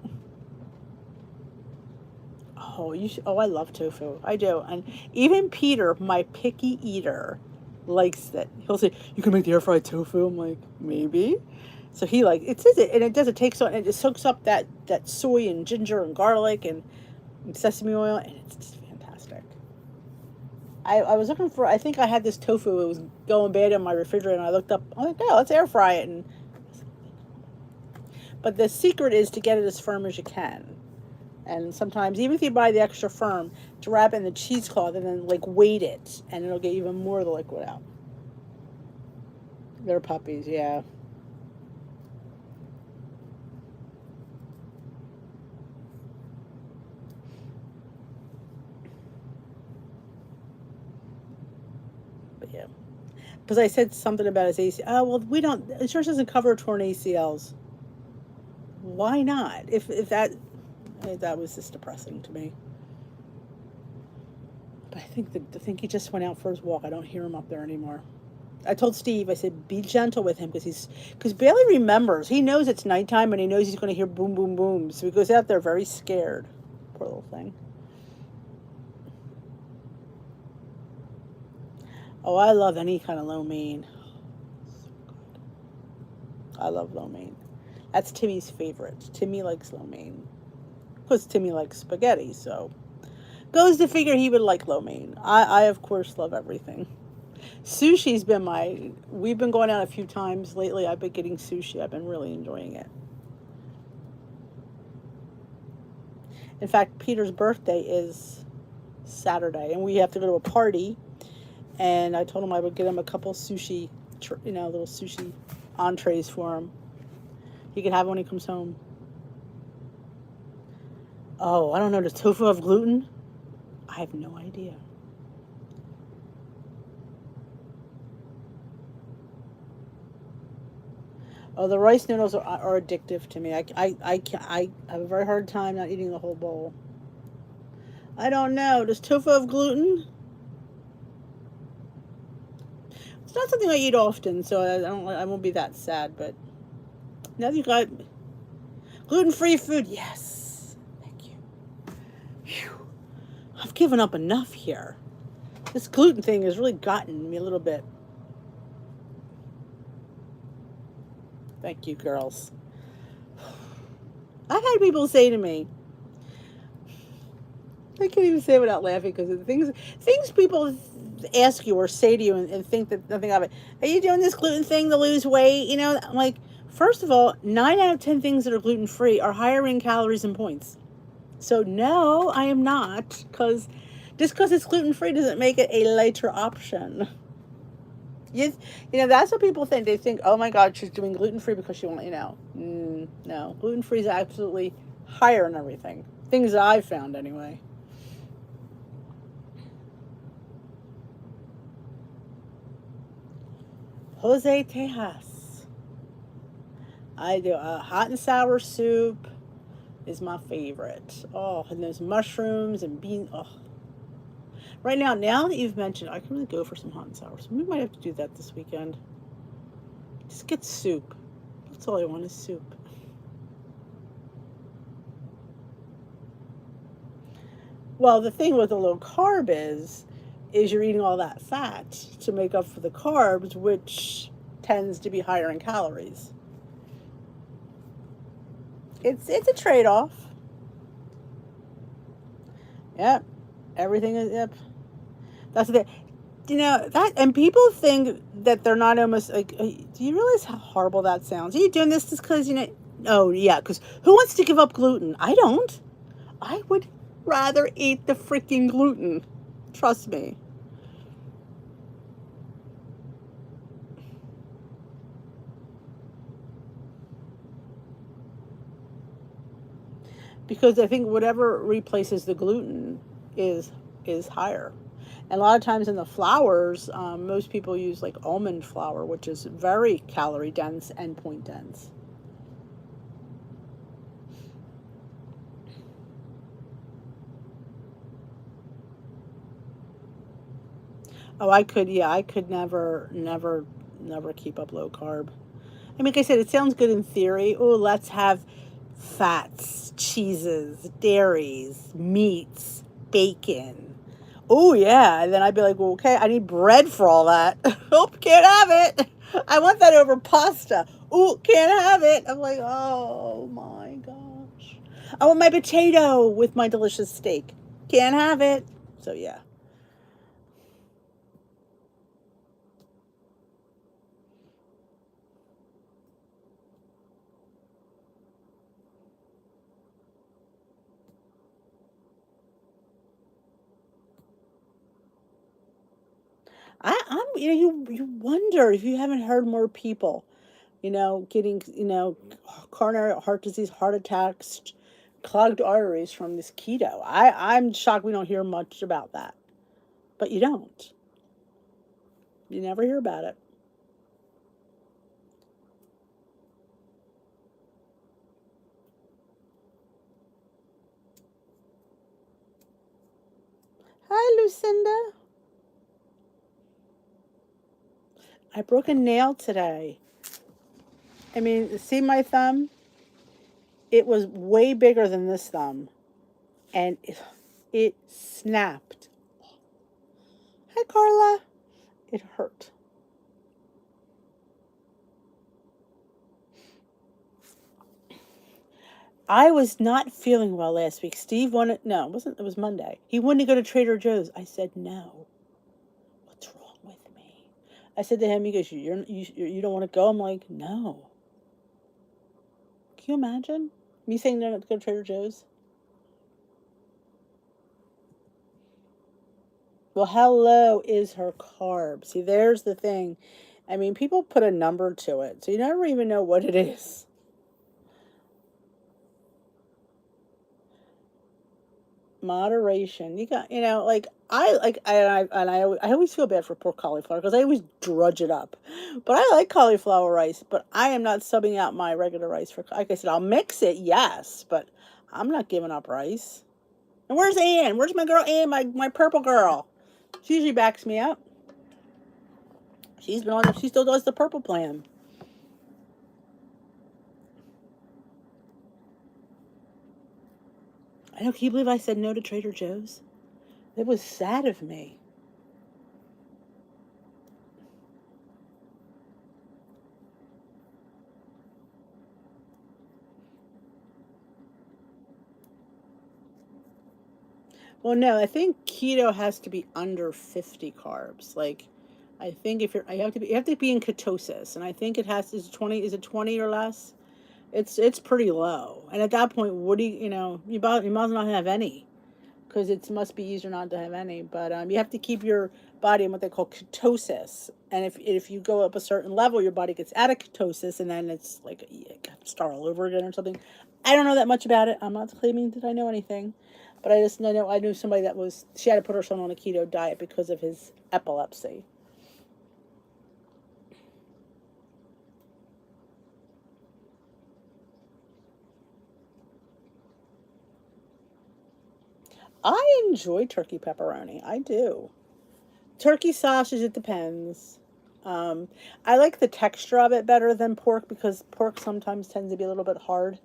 Oh, I love tofu. I do. And even Peter, my picky eater, likes it. He'll say, "You can make the air fried tofu." I'm like, maybe. So it says it, and it takes on, and it soaks up that soy and ginger and garlic and sesame oil, and it's just fantastic. I was looking for, I think I had this tofu. It was going bad in my refrigerator, and I looked up, I'm like, oh, let's air fry it. But the secret is to get it as firm as you can. And sometimes, even if you buy the extra firm, to wrap it in the cheesecloth and then weight it, and it'll get even more of the liquid out. They're puppies, yeah. But yeah. Because I said something about his ACL. Oh, well, insurance doesn't cover torn ACLs. Why not? If that was just depressing to me. But I think he just went out for his walk. I don't hear him up there anymore. I told Steve, I said, be gentle with him because Bailey remembers. He knows it's nighttime and he knows he's going to hear boom, boom, boom. So he goes out there very scared. Poor little thing. Oh, I love any kind of lo mein. So good. I love lo mein. That's Timmy's favorite. Timmy likes lo mein. Because Timmy likes spaghetti, so goes to figure he would like lo mein. I of course love everything. Sushi's been we've been going out a few times lately. I've been getting sushi. I've been really enjoying it. In fact, Peter's birthday is Saturday, and we have to go to a party. And I told him I would get him a couple sushi, little sushi entrees for him. He can have it when he comes home. Oh, I don't know. Does tofu have gluten? I have no idea. Oh, the rice noodles are addictive to me. I have a very hard time not eating the whole bowl. I don't know. Does tofu have gluten? It's not something I eat often, so I won't be that sad. But now that you got gluten-free food, yes. Thank you. Whew. I've given up enough here. This gluten thing has really gotten me a little bit. Thank you, girls. I've had people say to me, I can't even say it without laughing because of the things people ask you or say to you and think that nothing of it. Are you doing this gluten thing to lose weight? I'm like, first of all, 9 out of 10 things that are gluten-free are higher in calories and points. So no, I am not, just because it's gluten-free doesn't make it a lighter option. That's what people think. They think, oh my God, she's doing gluten-free because she won't, no. Gluten-free is absolutely higher in everything. Things that I've found anyway. Jose Tejas. I do a hot and sour soup is my favorite. Oh, and those mushrooms and beans. Oh. Right now that you've mentioned, I can really go for some hot and sour. So we might have to do that this weekend. Just get soup. That's all I want is soup. Well, the thing with a low carb is you're eating all that fat to make up for the carbs, which tends to be higher in calories. It's a trade-off. Yep. Everything is, yep. That's the, that, and people think that they're not almost like, do you realize how horrible that sounds? Are you doing this just because, oh, yeah, because who wants to give up gluten? I don't. I would rather eat the freaking gluten. Trust me. Because I think whatever replaces the gluten is higher. And a lot of times in the flours, most people use like almond flour, which is very calorie dense and point dense. Oh, I could never keep up low carb. I mean, like I said, it sounds good in theory. Oh, let's have fats, cheeses, dairies, meats, bacon. Oh, yeah. And then I'd be like, well, okay, I need bread for all that. Oh, can't have it. I want that over pasta. Oh, can't have it. I'm like, oh my gosh. I want my potato with my delicious steak. Can't have it. So, yeah. You wonder if you haven't heard more people, getting, coronary heart disease, heart attacks, clogged arteries from this keto. I'm shocked we don't hear much about that. But you don't. You never hear about it. Hi, Lucinda. I broke a nail today. I mean, see my thumb? It was way bigger than this thumb. And it snapped. Hi, Carla. It hurt. I was not feeling well last week. Steve wanted, no, it was Monday. He wanted to go to Trader Joe's. I said, no. What's wrong with me? I said to him, he goes, you don't want to go? I'm like, no. Can you imagine me saying no to go to Trader Joe's? Well, hello is her carb. See, there's the thing. I mean, people put a number to it, so you never even know what it is. Moderation. You got, like I always feel bad for poor cauliflower because I always drudge it up. But I like cauliflower rice, but I am not subbing out my regular rice for, like I said, I'll mix it, yes, but I'm not giving up rice. And where's Ann? Where's my girl Ann, my purple girl? She usually backs me up. She still does the purple plan. I know, can you believe I said no to Trader Joe's? It was sad of me. Well, no, I think keto has to be under 50 carbs. Like, I think if you have to be in ketosis, and I think it has is it 20 or less? It's pretty low. And at that point, what do you might not have any, because it must be easier not to have any. But you have to keep your body in what they call ketosis. And if you go up a certain level, your body gets out of ketosis, and then it's like you got to start all over again or something. I don't know that much about it. I'm not claiming that I know anything, but I just know I knew somebody she had to put her son on a keto diet because of his epilepsy. I enjoy turkey pepperoni. I do. Turkey sausage, it depends. I like the texture of it better than pork because pork sometimes tends to be a little bit hard.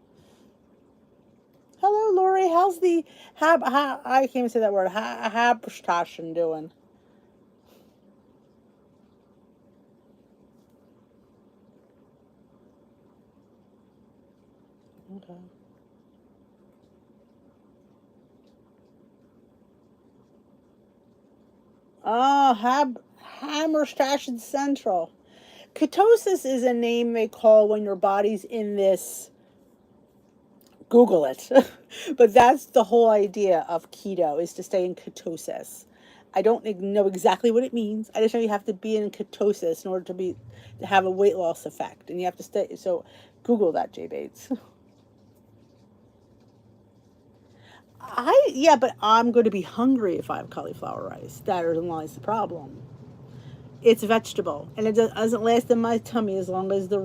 Hello, Lori. How's the I can't even say that word. Haberstaschen doing? Okay. Oh, Hammerstash and Central. Ketosis is a name they call when your body's in this. Google it. But that's the whole idea of keto, is to stay in ketosis. I don't know exactly what it means. I just know you have to be in ketosis in order to have a weight loss effect, and you have to stay. So, Google that, Jay Bates. Yeah, but I'm going to be hungry if I have cauliflower rice. Therein lies the problem. It's vegetable, and it doesn't last in my tummy as long as the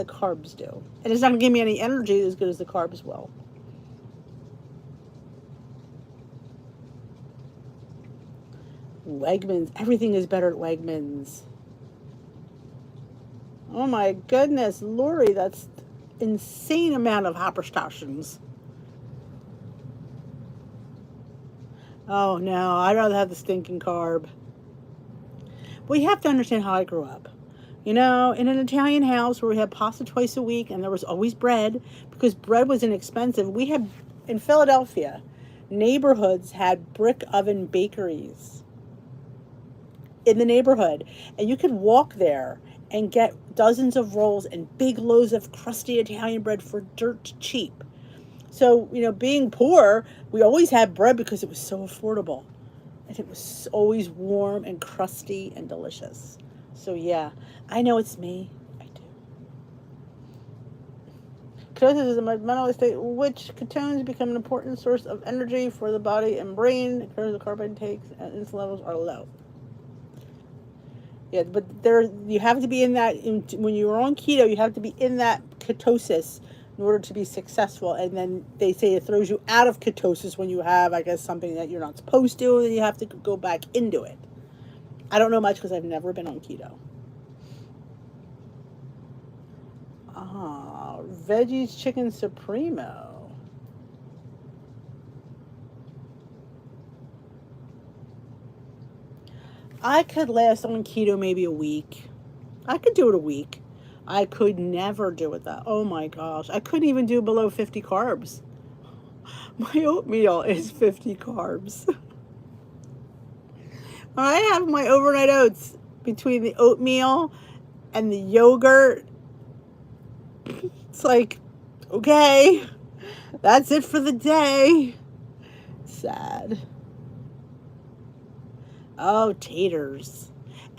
carbs do, and it's not going to give me any energy as good as the carbs will. Wegmans, everything is better at Wegmans. Oh my goodness, Lori, that's insane amount of Hopperstations. Oh no, I'd rather have the stinking carb. Well, you have to understand how I grew up. You know, in an Italian house where we had pasta twice a week and there was always bread because bread was inexpensive. We had, in Philadelphia, neighborhoods had brick oven bakeries in the neighborhood. And you could walk there and get dozens of rolls and big loaves of crusty Italian bread for dirt cheap. So, being poor, we always had bread because it was so affordable. And it was always warm and crusty and delicious. So, yeah, I know it's me. I do. Ketosis is a mental state which ketones become an important source of energy for the body and brain. The carbon intakes and insulin levels are low. Yeah, but you have to be in that, when you're on keto, you have to be in that ketosis in order to be successful. And then they say it throws you out of ketosis when you have, I guess, something that you're not supposed to, and then you have to go back into it. I don't know much because I've never been on keto. Veggies Chicken Supremo. I could last on keto maybe a week. I could do it a week. I could never do it that. Oh my gosh. I couldn't even do below 50 carbs. My oatmeal is 50 carbs. When I have my overnight oats, between the oatmeal and the yogurt, it's like, okay, that's it for the day. Sad. Oh, taters.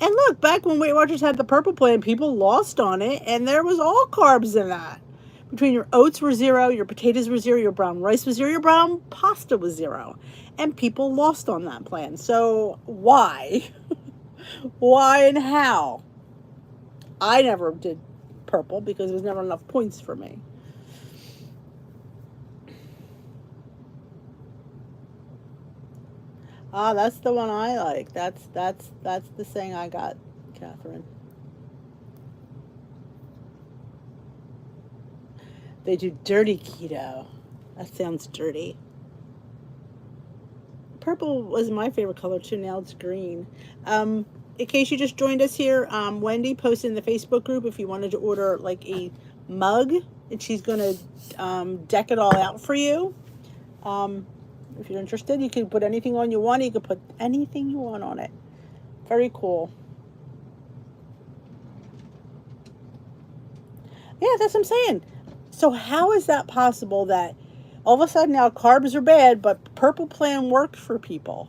And look, back when Weight Watchers had the purple plan, people lost on it, and there was all carbs in that. Between your oats were 0, your potatoes were 0, your brown rice was 0, your brown pasta was 0. And people lost on that plan. So why? Why and how? I never did purple because there was never enough points for me. That's the one I like. That's the saying I got, Catherine. They do dirty keto. That sounds dirty. Purple was my favorite color too. Now it's green. In case you just joined us here, Wendy posted in the Facebook group if you wanted to order like a mug, and she's gonna deck it all out for you. If you're interested, you can put anything on you want. You can put anything you want on it. Very cool. Yeah, that's what I'm saying. So how is that possible that all of a sudden now carbs are bad, but purple plan works for people?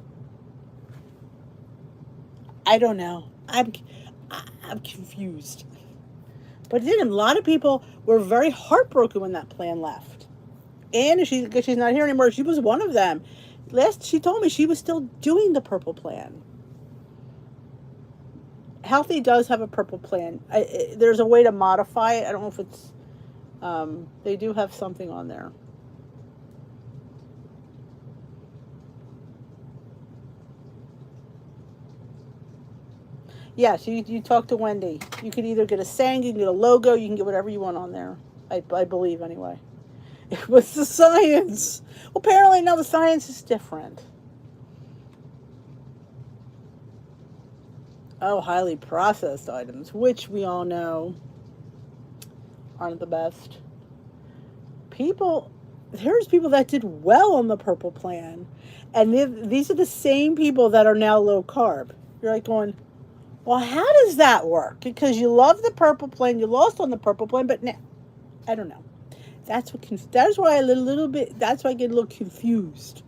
I don't know. I'm confused. But then a lot of people were very heartbroken when that plan left. And she's not here anymore. She was one of them. She told me she was still doing the purple plan. Healthy does have a purple plan. There's a way to modify it. I don't know if it's. They do have something on there. Yes, you talk to Wendy. You can either get a saying, you can get a logo, you can get whatever you want on there. I believe anyway. It was the science. Well, apparently now the science is different. Oh, highly processed items, which we all know aren't the best. there's people that did well on the purple plan. And these are the same people that are now low carb. You're like going, well, how does that work? Because you love the purple plan, you lost on the purple plan, but now, I don't know. That's why that's why I get a little confused.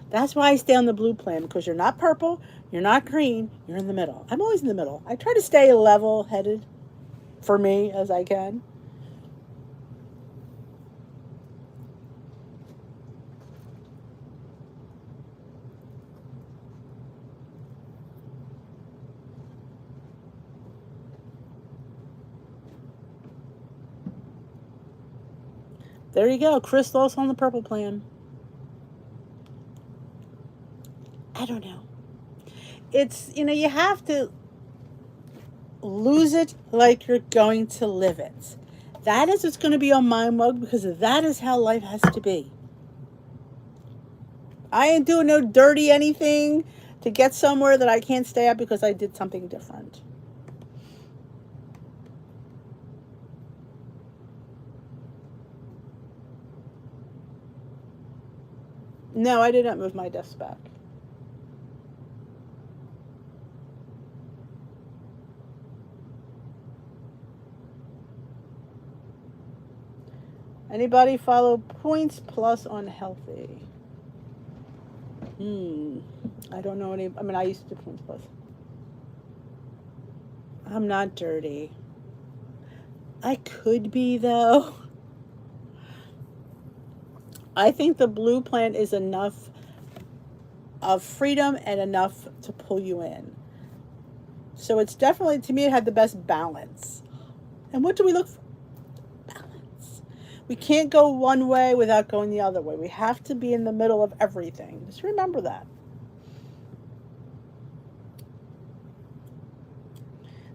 That's why I stay on the blue plan, because you're not purple, you're not green, you're in the middle. I'm always in the middle. I try to stay level-headed for me as I can. There you go. Chris lost on the purple plan. I don't know. It's, you have to lose it like you're going to live it. That is what's going to be on my mug, because that is how life has to be. I ain't doing no dirty anything to get somewhere that I can't stay at because I did something different. No, I did not move my desk back. Anybody follow Points Plus on Healthi? I don't know any. I mean, I used to do Points Plus. I'm not dirty. I could be, though. I think the blue plan is enough of freedom and enough to pull you in. So it's definitely, to me, it had the best balance. And what do we look for? Balance. We can't go one way without going the other way. We have to be in the middle of everything. Just remember that.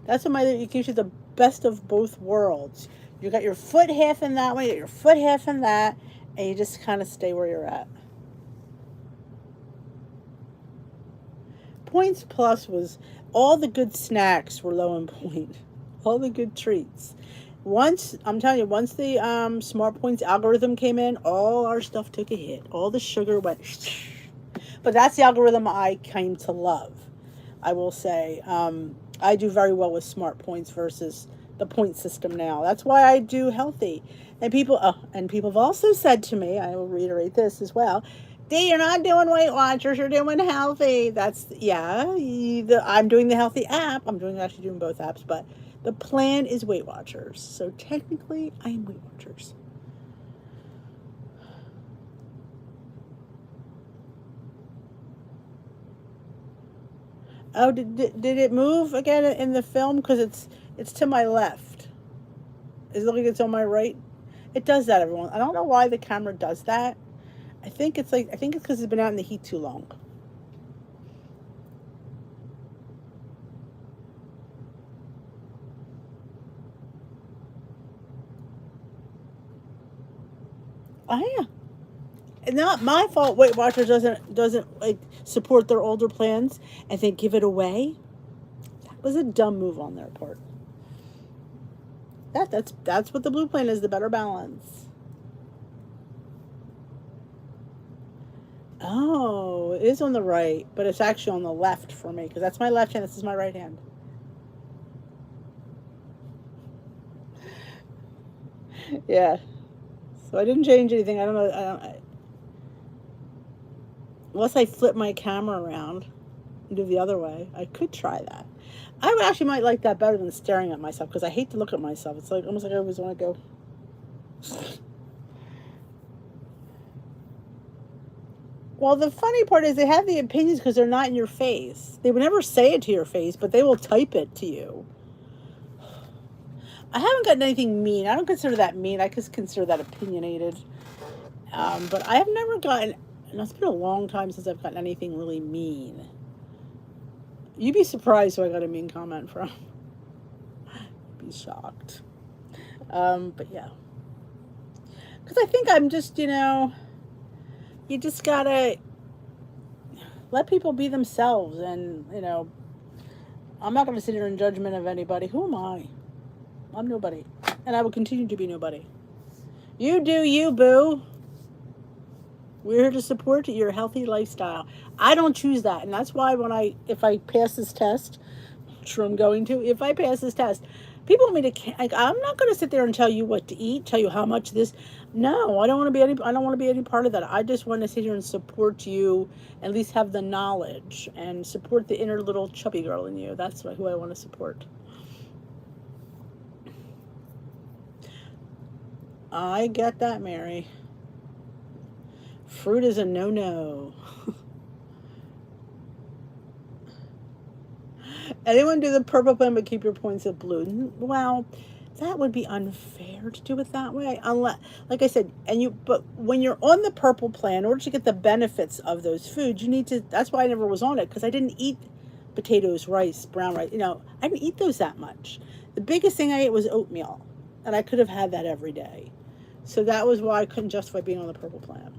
That's what it gives you the best of both worlds. You got your foot half in that way, you got your foot half in that, and you just kind of stay where you're at. Points Plus was all the good snacks were low in point. All the good treats. I'm telling you, once the Smart Points algorithm came in, all our stuff took a hit. All the sugar went. But that's the algorithm I came to love. I will say, I do very well with Smart Points versus the point system now. That's why I do Healthi. And people have also said to me, I will reiterate this as well, Dee, you're not doing Weight Watchers, you're doing Healthi. I'm doing the Healthi app. I'm actually doing both apps, but the plan is Weight Watchers. So technically, I am Weight Watchers. Oh, did it move again in the film? Because it's to my left. Is it looking like it's on my right? It does that, everyone. I don't know why the camera does that. I think it's because it's been out in the heat too long. Oh yeah. Not my fault Weight Watchers doesn't like support their older plans and then give it away. That was a dumb move on their part. That's what the blue plan is, the better balance. Oh, it is on the right, but it's actually on the left for me, because that's my left hand, this is my right hand. Yeah. So I didn't change anything. I don't know. Unless I flip my camera around and do the other way. I could try that. I would actually might like that better than staring at myself, because I hate to look at myself. It's like almost like I always want to go. Well, the funny part is they have the opinions because they're not in your face. They would never say it to your face, but they will type it to you. I haven't gotten anything mean. I don't consider that mean. I just consider that opinionated. But I have never gotten, and it's been a long time since I've gotten anything really mean. You'd be surprised who I got a mean comment from. You'd be shocked. But yeah. Because I think I'm just, you just gotta let people be themselves. And, I'm not going to sit here in judgment of anybody. Who am I? I'm nobody. And I will continue to be nobody. You do you, boo. We're here to support your healthy lifestyle. I don't choose that, and that's why if I pass this test, I'm sure I'm going to. If I pass this test, people want me to. Like, I'm not going to sit there and tell you what to eat, tell you how much this. No, I don't want to be any. I don't want to be any part of that. I just want to sit here and support you, at least have the knowledge and support the inner little chubby girl in you. That's who I want to support. I get that, Mary. Fruit is a no-no. Anyone do the purple plan but keep your points at blue? Well, that would be unfair to do it that way. Unless, like I said, but when you're on the purple plan, in order to get the benefits of those foods, you need to, that's why I never was on it, because I didn't eat potatoes, rice, brown rice. I didn't eat those that much. The biggest thing I ate was oatmeal, and I could have had that every day. So that was why I couldn't justify being on the purple plan.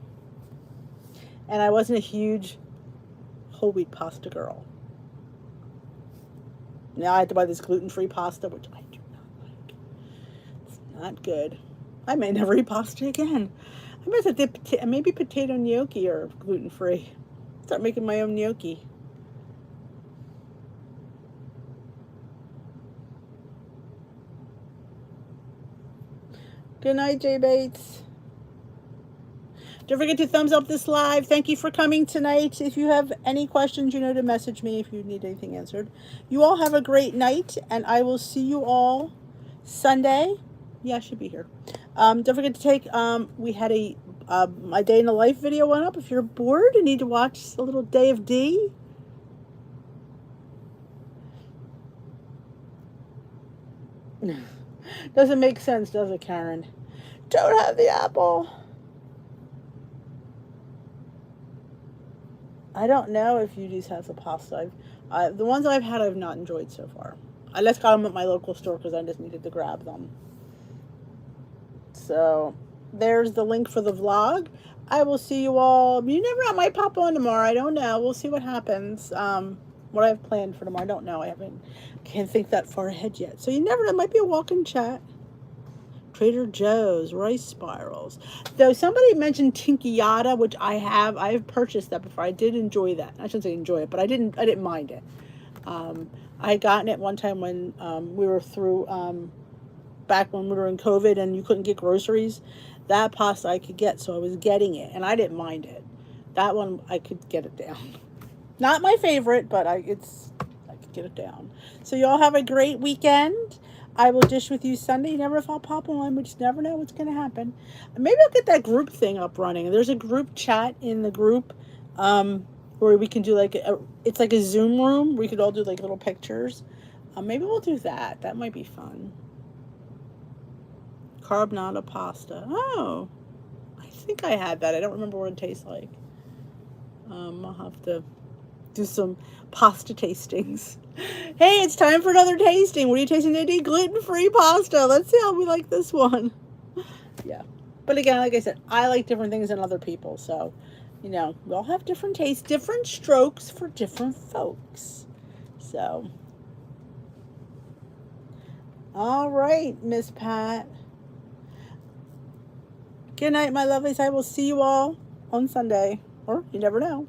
And I wasn't a huge whole wheat pasta girl. Now I have to buy this gluten-free pasta, which I do not like. It's not good. I may never eat pasta again. I might have to dip maybe potato gnocchi or gluten-free. Start making my own gnocchi. Good night, Jay Bates. Don't forget to thumbs up this live. Thank you for coming tonight. If you have any questions, you know to message me if you need anything answered. You all have a great night, and I will see you all Sunday. Yeah, I should be here. Don't forget to take, we had my day in the life video went up. If you're bored and need to watch a little day of D. Doesn't make sense, does it, Karen? Don't have the apple. I don't know if UD's has a pasta. The ones I've had, I've not enjoyed so far. I just got them at my local store because I just needed to grab them. So there's the link for the vlog. I will see you all. You never know, I might pop on tomorrow. I don't know. We'll see what happens. What I have planned for tomorrow, I don't know. Can't think that far ahead yet. So you never know. It might be a walk-in chat. Trader Joe's rice spirals. Though somebody mentioned Tinkyada, which I've purchased that before. I did enjoy that. I shouldn't say enjoy it, but I didn't mind it. I had gotten it one time when we were through back when we were in COVID and you couldn't get groceries. That pasta I could get, so I was getting it, and I didn't mind it. That one I could get it down. Not my favorite, but I could get it down. So y'all have a great weekend. I will dish with you Sunday. You never know if I'll pop on. We just never know what's going to happen. Maybe I'll get that group thing up running. There's a group chat in the group where we can do it's like a Zoom room. We could all do like little pictures. Maybe we'll do that. That might be fun. Carbonara pasta. Oh, I think I had that. I don't remember what it tastes like. I'll have to do some pasta tastings. Hey, it's time for another tasting. What are you tasting today? Gluten-free pasta. Let's see how we like this one. Yeah. But again, like I said, I like different things than other people. So, we all have different tastes, different strokes for different folks. So, all right, Miss Pat. Good night, my lovelies. I will see you all on Sunday. Or you never know.